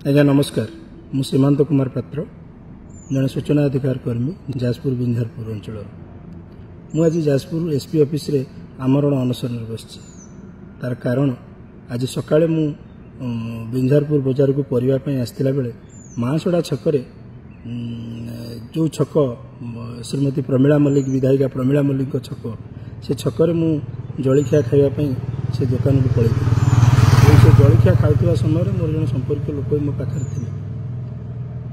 आज्ञा नमस्कार मु सीमांत कुमार पात्र जड़े सूचना अधिकार कर्मी जाजपुर बिंझारपुर अंचल मुझे जाजपुर एसपी ऑफिस रे आमरण अनशन बस तार कारण आज सकाळे मु बिंझारपुर बजार को परिवार आसला बेले मासड़ा छकरे जो छक श्रीमती प्रमीला मल्लिक विधायिका प्रमीला मल्लिक छक से छकरे मु जलखिया खावाई से दुकान को पड़े से जलखिया खाऊा समय मोर जन संपर्क लोक मो पाखे थे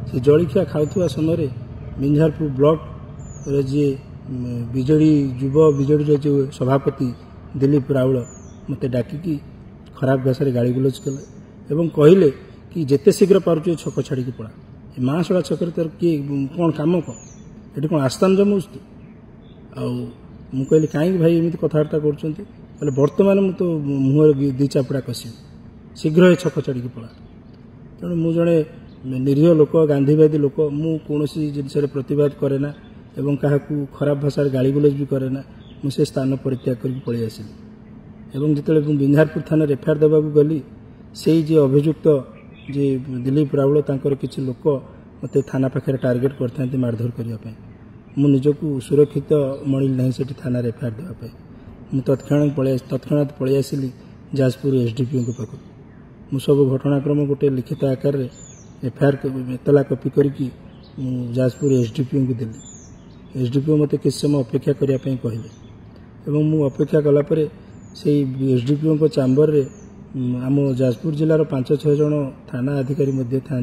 से जलखिया खाऊा समय बिंझारपुर ब्लॉक जी विजेडी युव विजेडी जो सभापति दिलीप राउल मते डाकिकी खराब भाषा गाड़ी गुलज कले एवं कहले कि जिते शीघ्र पार्छ छक छाड़ी पड़ा मासड़ा छकरे तर किए कौन कम कौन ये कौन आस्थान जमाऊँ कहली कहीं भाई एमती कथबार्ता कर बर्तमान मुझे तो मुहर दी चापुड़ा कसी शीघ्र ये छक छाड़ी पड़ा तेणु मु जड़े निरीह लोक गांधीवादी लोक मुझे जिनस प्रतिवाद करे ना एवं क्या खराब भाषा गाड़ी गुलज भी करे ना मुझे स्थान परित्याग कर पलि आसिली एवं जिते बिंझारपुर थाना एफआईआर देवाक गली से अभियुक्त जे दिलीप राउल तांकर किछि लोक मते थाना पाखे टार्गेट करते मारधर करने मु निजकू सुरक्षित मणिल ना से थाना एफआईआर देवाई मुझे तत्क्षणात पलि आसिली जाजपुर एसडीपीओ के पाख मु सब घटनाक्रम गोटे लिखित आकार एफआईआर एतला कॉपी करके जाजपुर एसडीपीओ को देली एसडीपीओ मते किस समय अपेक्षा करने कहले एवं मु अपेक्षा कलापर से एसडीपीओ को चैम्बर रे आम जाजपुर जिलार 5-6 जन थाना अधिकारी था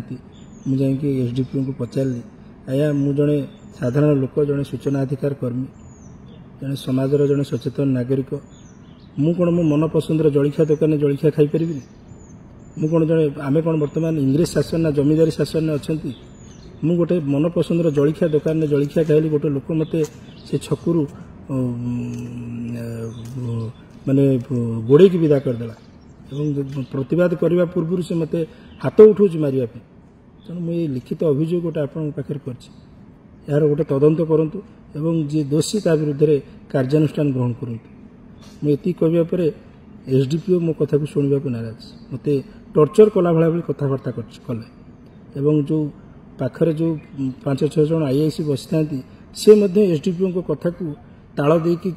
मुझे एसडीपीओ को पचारि आया मु जड़े साधारण लोक जड़े सूचना अधिकार कर्मी जड़े समाजर जड़े सचेतन नागरिक मु कौन मो मन पसंद जलखिया दुकान जलखिया खाई पारि मु कौन जड़े आम कौन बर्तमान इंग्रेज शासन ना जमीदारी शासन में अच्छा मु गोटे मन पसंद जलखिया दुकान जलखिया खाइली गोटे लोक मते से छकुरु माने गोड़े की विदा करदेला एवं प्रतिवाद करने पूर्व से मत हाथ उठाऊ मारे तेणु मुझे लिखित अभियोग गोटे आप पाखे यार गोटे तदंत करूँ एवं जी दोषी ता विरुद्ध कार्यानुष्ठान ग्रहण करूँ मुझे कहवा पर एसडीपीओ मो कथा को शुणा नाराज मत टर्चर कला भाई कथबार्ता कले एवं जो पाखरे जो 5-6 जन आईआईसी बसी था सी एसडीपीओ कथा को ताल देकी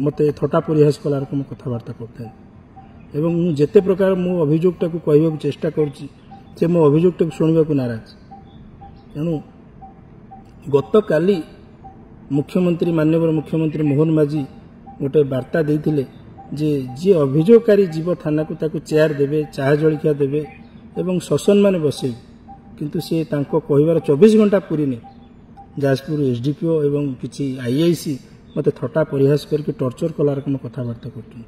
मत थटा परिहास कला रकम कथबार्ता करते एवं मु जेते प्रकार मो अभियोगटा को कहवा चेष्टा करुच्ची से मो अभियोगटा को शुणा नाराज तेणु गत काली मुख्यमंत्री माननीय मुख्यमंत्री मोहन माझी गोटे वार्ता देते जे जी अभियोगकारी जीव थाना को ताको चेयर देवे चाह जलखिया देवे एवं शसन माने बसे किंतु से तांको कहिबार 24 घंटा पूरी नहीं जाजपुर एसडीपीओ एवं किसी आईआईसी मते थटा परिहास करके टर्चर कला रकम कथबार्ता करते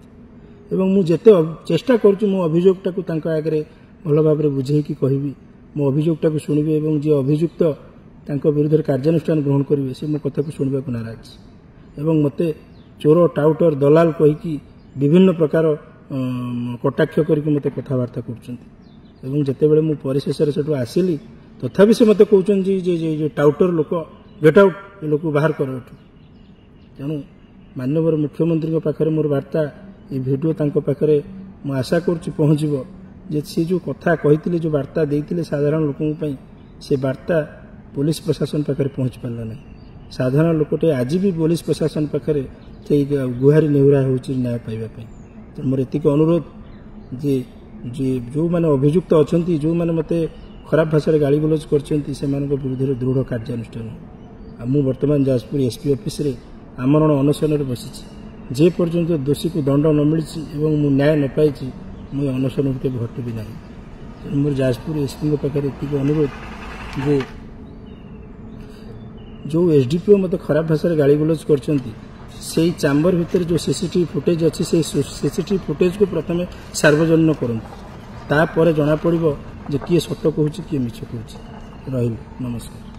एवं मु जेते चेष्टा करूँ मो अभियोगटा को तांको आगे भल भाव बुझेकी कहबी मो अभियोगटा को शुणवे एवं जी अभियुक्त तांको विरुद्ध कार्यानुष्ठान ग्रहण करेंगे से मो कथा को शुणा नाराज एवं मते चोर टाउटर दलाल कहीकि विभिन्न प्रकार कटाक्ष करके मते कथबार्ता करछन्ती जिते बड़े मु परिशेष से आसिली तथापि से मते कहउछन जी टाउटर लोक गेट आउट ये लोक बाहर कर तेणु माननीय मुख्यमंत्री पाखे मोर वार्ता ये वीडियो तांको पाखे मु आशा करुच्ची पहुँचब जे सी जो कथा कही जो वार्ता देते साधारण लोकों से वार्ता पुलिस प्रशासन पाखे पहुँच पारा ना साधारण लोकटे आज भी पुलिस प्रशासन पाखे से गुहारी नेहुरा हो न्याय पाइबापी तो मोर एतिक अनुरोध जे जो मैंने अभियुक्त अच्छा जो मैंने मत खराब भाषा गाड़ी गुलज कर विरुद्ध दृढ़ कार्यानुष्ठान मु बर्तमान जाजपुर एसपी ऑफिस रे आमरण अनशन बसी जे पर्यंत दोषी को दंड न मिली एवं मु न्याय न पाई मुझे अनशन के हटबी ना मोर जाजपुर एसपी पाखे एतिक अनुरोध जे जो एसडीपीओ मत खराब भाषा गाड़ी गुलज कर चैम्बर भितर जो सीसीटीवी फुटेज अच्छी से सीसीटीवी फुटेज को प्रथम सार्वजनिक करूँ तापर जना पड़ो जे किए सत कहूँ किए मिछ कहूँ रही नमस्कार।